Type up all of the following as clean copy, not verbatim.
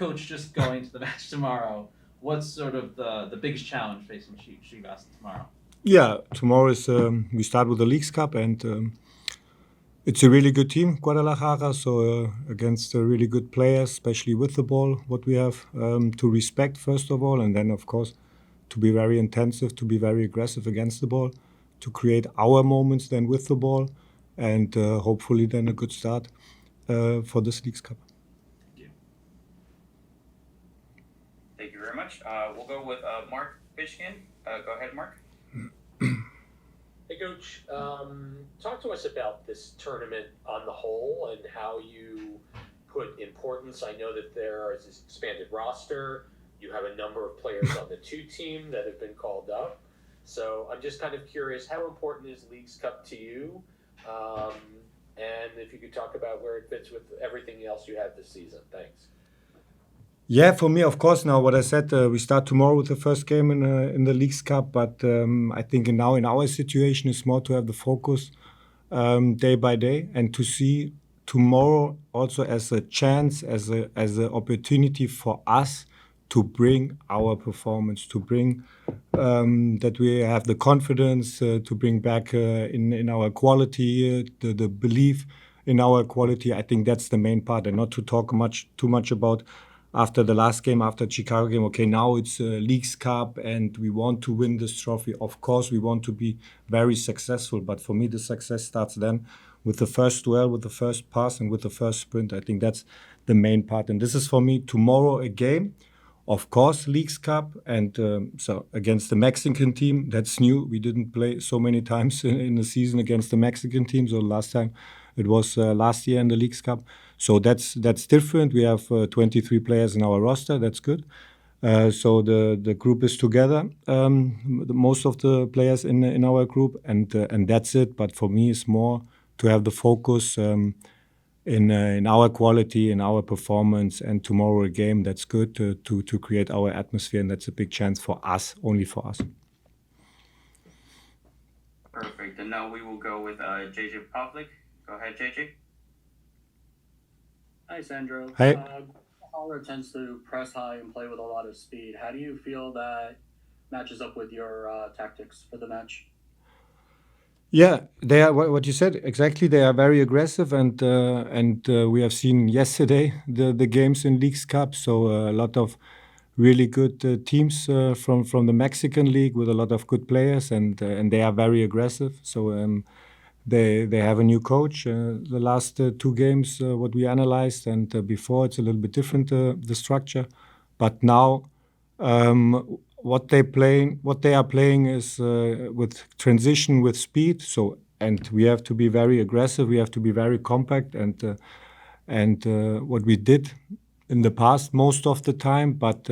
Coach, just going to the match tomorrow, what's sort of the biggest challenge facing Chivas tomorrow? Yeah, tomorrow is we start with the Leagues Cup, and it's a really good team, Guadalajara. So against really good players, especially with the ball, what we have to respect first of all, and then of course to be very intensive, to be very aggressive against the ball, to create our moments then with the ball, and hopefully then a good start for this Leagues Cup. Thank you very much. We'll go with Mark Fishkin. Go ahead, Mark. Hey, Coach. Talk to us about this tournament on the whole and how you put importance. I know that there is this expanded roster. You have a number of players on the 2 team that have been called up. So I'm just kind of curious, how important is Leagues Cup to you? And if you could talk about where it fits with everything else you had this season. Thanks. Yeah, for me, of course. Now, what I said, we start tomorrow with the first game in the Leagues Cup. But I think now in our situation, it's more to have the focus day by day and to see tomorrow also as a chance, as an opportunity for us to bring our performance, to bring that we have the confidence to bring back in our quality, the belief in our quality. I think that's the main part, and not to talk too much about after the last game, after Chicago game. Okay, now it's Leagues Cup and we want to win this trophy. Of course, we want to be very successful, but for me, the success starts then with the first duel, with the first pass, and with the first sprint. I think that's the main part, and this is for me tomorrow a game. Of course, Leagues Cup, and so against the Mexican team, that's new. We didn't play so many times in the season against the Mexican team. So last time it was last year in the Leagues Cup. So that's different. We have 23 players in our roster. That's good. So the group is together, most of the players in our group, and that's it. But for me, it's more to have the focus in our quality, in our performance, and tomorrow a game that's good to create our atmosphere, and that's a big chance for us, only for us. Perfect. And now we will go with JJ Pavlik. Go ahead, JJ. Hi, Sandro. Hey. Guadalajara tends to press high and play with a lot of speed. How do you feel that matches up with your tactics for the match? Yeah, they are what you said exactly. They are very aggressive, and we have seen yesterday the games in Leagues Cup. So a lot of really good teams from the Mexican League with a lot of good players, and they are very aggressive. So they have a new coach. The last 2 games, what we analyzed, and before it's a little bit different the structure, but now. What they are playing is with transition, with speed. So, and we have to be very aggressive. We have to be very compact, and what we did in the past most of the time. But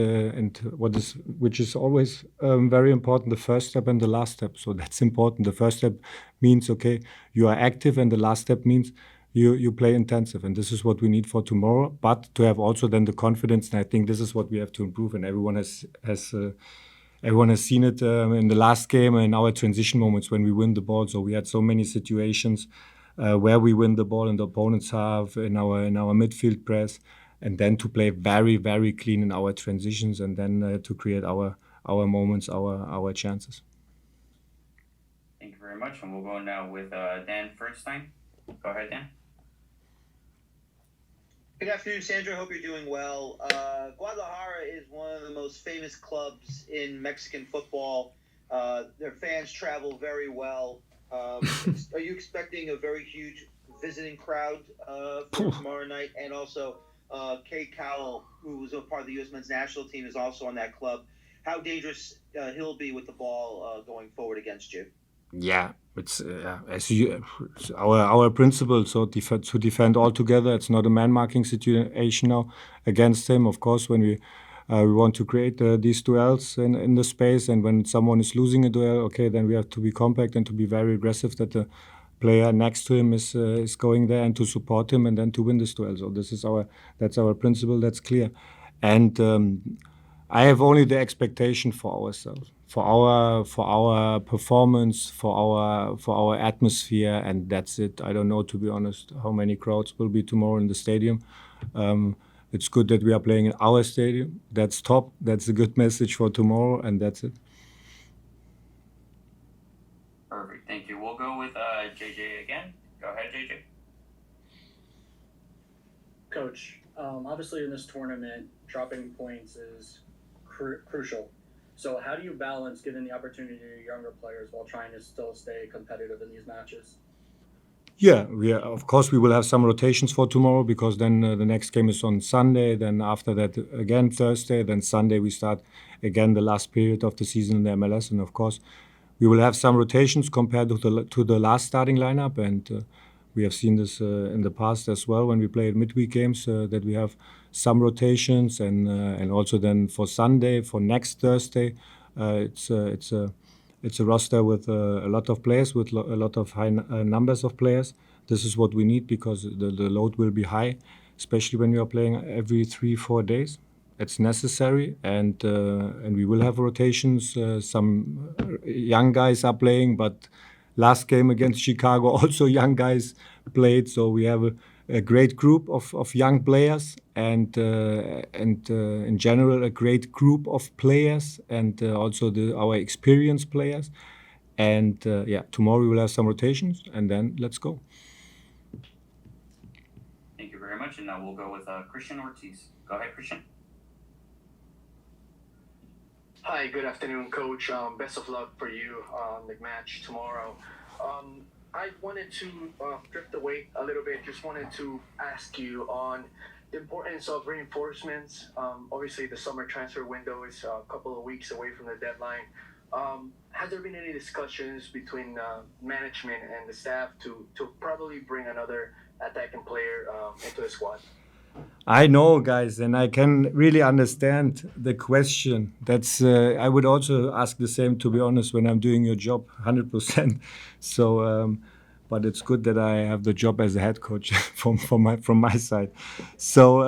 which is always very important, the first step and the last step. So that's important. The first step means okay, you are active, and the last step means you play intensive, and this is what we need for tomorrow. But to have also then the confidence, and I think this is what we have to improve. And everyone has seen it in the last game in our transition moments when we win the ball. So we had so many situations where we win the ball in the opponent's half, in our midfield press, and then to play very, very clean in our transitions, and then to create our moments, our chances. Thank you very much, and we'll go now with Dan Fernstein. Go ahead, Dan. Good afternoon, Sandro. Hope you're doing well. Guadalajara is one of the most famous clubs in Mexican football. Their fans travel very well. Are you expecting a very huge visiting crowd for tomorrow night? And also, Kay Cowell, who was a part of the U.S. men's national team, is also on that club. How dangerous he'll be with the ball going forward against you? Yeah, it's our principle. So to defend all together. It's not a man marking situation now against him. Of course, when we want to create these duels in the space, and when someone is losing a duel, okay, then we have to be compact and to be very aggressive. That the player next to him is going there, and to support him, and then to win this duel. So that's our principle. That's clear, and I have only the expectation for ourselves, for our performance, for our atmosphere, and that's it. I don't know, to be honest, how many crowds will be tomorrow in the stadium. it's good that we are playing in our stadium. That's top. That's a good message for tomorrow, and that's it. Perfect. Thank you. We'll go with JJ again. Go ahead, JJ. Coach, obviously in this tournament, dropping points is crucial. So how do you balance giving the opportunity to younger players while trying to still stay competitive in these matches? Yeah, of course we will have some rotations for tomorrow, because then the next game is on Sunday. Then after that again Thursday. Then Sunday we start again the last period of the season in the MLS, and of course we will have some rotations compared to the last starting lineup. And we have seen this in the past as well when we played midweek games, that we have some rotations, and also then for Sunday, for next Thursday, it's a roster with a lot of players, with a lot of high numbers of players. This is what we need, because the load will be high, especially when you are playing every 3-4 days. It's necessary, and we will have rotations. Some young guys are playing, but last game against Chicago, also young guys played. So we have a great group of young players, and in general a great group of players, and also our experienced players. And tomorrow we will have some rotations, and then let's go. Thank you very much. And now we'll go with Christian Ortiz. Go ahead, Christian. Hi, good afternoon, Coach. Best of luck for you on the match tomorrow. I wanted to drift away a little bit. Just wanted to ask you on the importance of reinforcements. Obviously, the summer transfer window is a couple of weeks away from the deadline. Has there been any discussions between management and the staff to probably bring another attacking player into the squad? I know, guys, and I can really understand the question. That's I would also ask the same, to be honest, when I'm doing your job, 100%. So, but it's good that I have the job as a head coach from my side. So,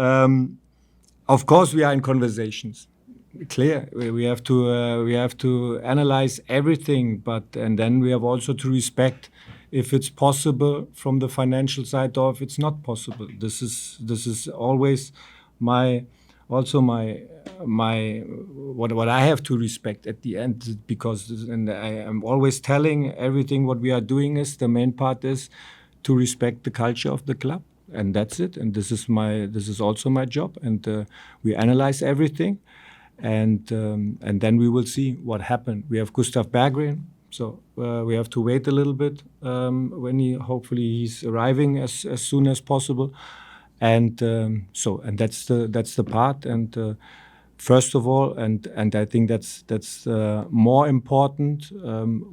of course, we are in conversations. Clear, we have to analyze everything, and then we have also to respect if it's possible from the financial side, or if it's not possible. This is always what I have to respect at the end, because and I am always telling everything what we are doing is the main part is to respect the culture of the club, and that's it. And this is also my job, and we analyze everything, and then we will see what happened. We have Gustav Berggren. So we have to wait a little bit when hopefully he's arriving as soon as possible, and that's the part. And first of all, and I think that's more important.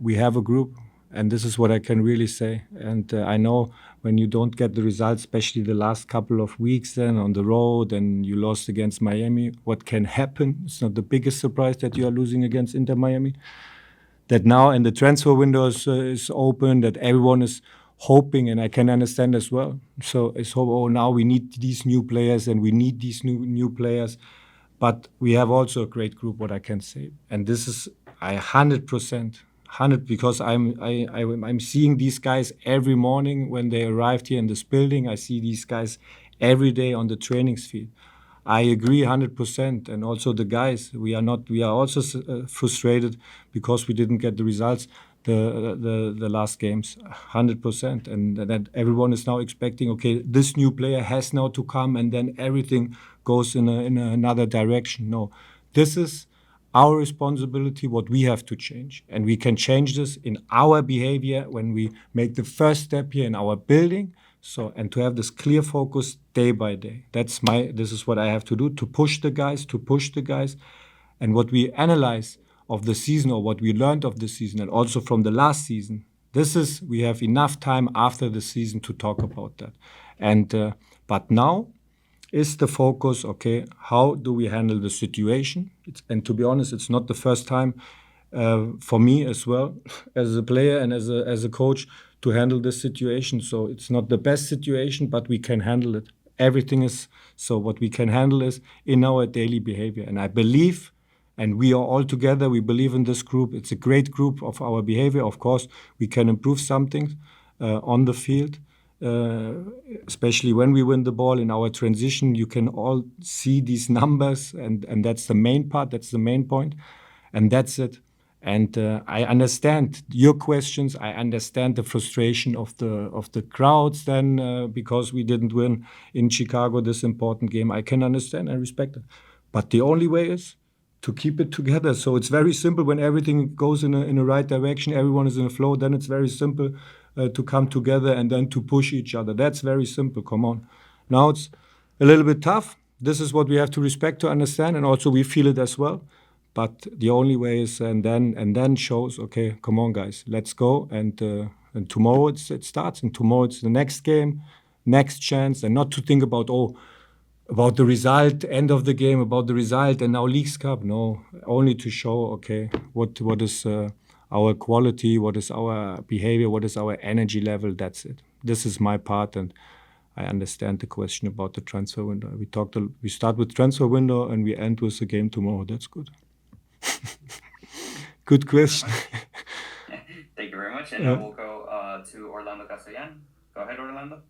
We have a group, and this is what I can really say. And I know when you don't get the results, especially the last couple of weeks, then on the road, and you lost against Miami, what can happen? It's not the biggest surprise that you are losing against Inter Miami. That now, and the transfer window is open, that everyone is hoping, and I can understand as well. So it's now we need these new players, and we need these new players. But we have also a great group, what I can say. And this is 100%, because I'm seeing these guys every morning when they arrived here in this building. I see these guys every day on the trainings field. I agree 100%, and also the guys. We are also frustrated because we didn't get the results the last games, 100%, and that everyone is now expecting. Okay, this new player has now to come, and then everything goes in another direction. No, this is our responsibility. What we have to change, and we can change this in our behavior when we make the first step here in our building. So, and to have this clear focus day by day. This is what I have to do, to push the guys. And what we analyze of the season, or what we learned of the season, and also from the last season, we have enough time after the season to talk about that. And, but now is the focus, okay, how do we handle the situation? And to be honest, it's not the first time for me as well, as a player and as a coach, to handle this situation. So it's not the best situation, but we can handle it. Everything is, so what we can handle is in our daily behavior. And I believe, and we are all together, we believe in this group. It's a great group of our behavior. Of course, we can improve something on the field, especially when we win the ball in our transition. You can all see these numbers, and that's the main part. That's the main point, and that's it. And I understand your questions. I understand the frustration of the crowds then because we didn't win in Chicago this important game. I can understand and respect it. But the only way is to keep it together. So it's very simple when everything goes in a right direction, everyone is in a flow, then it's very simple to come together and then to push each other. That's very simple. Come on. Now it's a little bit tough. This is what we have to respect, to understand, and also we feel it as well. But the only way is and then shows, okay, come on, guys, let's go. And tomorrow it starts, and tomorrow it's the next game, next chance, and not to think about the result, end of the game, about the result, and now Leagues Cup. No, only to show, okay, what is our quality, what is our behavior, what is our energy level. That's it. This is my part, and I understand the question about the transfer window. We start with transfer window and we end with the game tomorrow. That's good. Good question. Thank you very much. And now we'll go to Orlando Castellan. Go ahead, Orlando.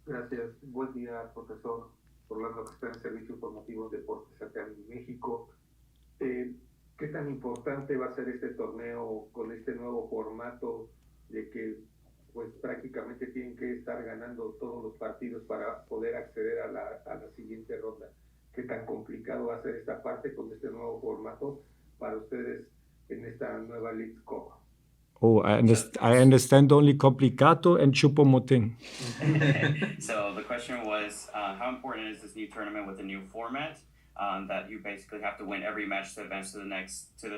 Gracias. Buen día, profesor. Orlando Castellan, Servicio Informativo de Deportes acá en México. ¿Qué tan importante va a ser este torneo con este nuevo formato de que pues prácticamente tienen que estar ganando todos los partidos para poder acceder a la siguiente ronda? ¿Qué tan complicado va a ser esta parte con este nuevo formato para ustedes en esta nueva League Cup? Oh, I understand only complicato and Choupo-Moting. So the question was, how important is this new tournament with the new format? That you basically have to win every match to advance to the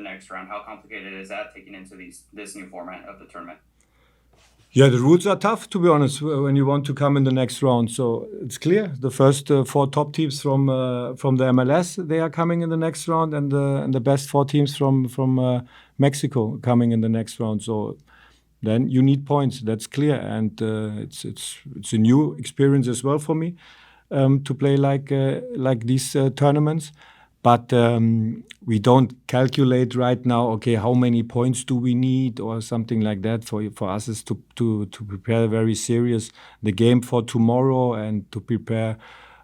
next round. How complicated is that, taking into this new format of the tournament? Yeah, the rules are tough, to be honest, when you want to come in the next round. So it's clear. The first 4 top teams from the MLS, they are coming in the next round, and the best 4 teams from Mexico coming in the next round. So then you need points. That's clear, and it's a new experience as well for me to play like these tournaments. But we don't calculate right now, okay, how many points do we need or something like that. For us is to prepare very serious the game for tomorrow, and to prepare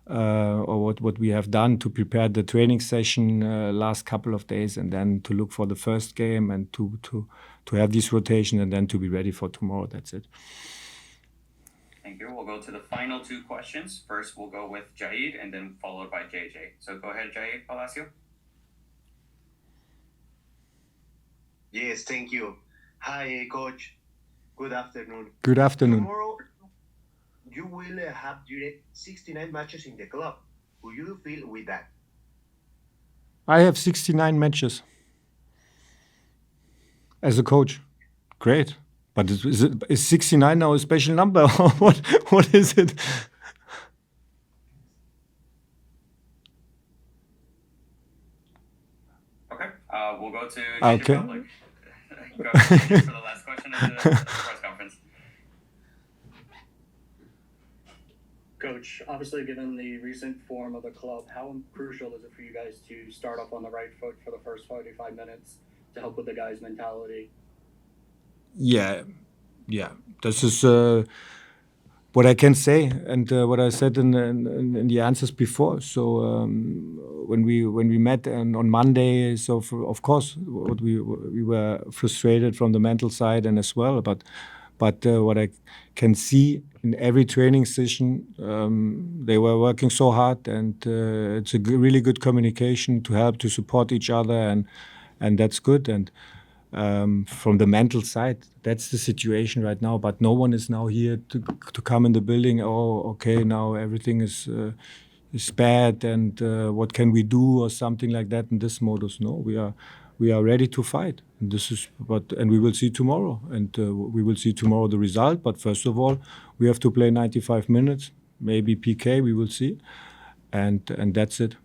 or what we have done to prepare the training session last couple of days, and then to look for the first game and to have this rotation, and then to be ready for tomorrow. That's it. Thank you. We'll go to the final 2 questions. First, we'll go with Jaid, and then followed by JJ. So go ahead, Jaid Palacio. Yes, thank you. Hi, Coach. Good afternoon. Good afternoon. Tomorrow, you will have 69 matches in the club. How do you feel with that? I have 69 matches as a coach. Great. But is 69 now a special number, or what is it? Okay. We'll go to JJ Okay. Public. Go ahead for the last question of the press conference. Coach, obviously, given the recent form of the club, how crucial is it for you guys to start off on the right foot for the first 45 minutes to help with the guys' mentality? Yeah. This is what I can say, and what I said in the answers before. So when we met on Monday, so of course we were frustrated from the mental side and as well. But what I can see in every training session, they were working so hard, and it's a really good communication to help to support each other, and that's good. And from the mental side, that's the situation right now. But no one is now here to come in the building. Oh, okay, now everything is bad, and what can we do or something like that in this modus. No, we are ready to fight. And and we will see tomorrow, and we will see tomorrow the result. But first of all, we have to play 95 minutes, maybe PK. We will see, and that's it.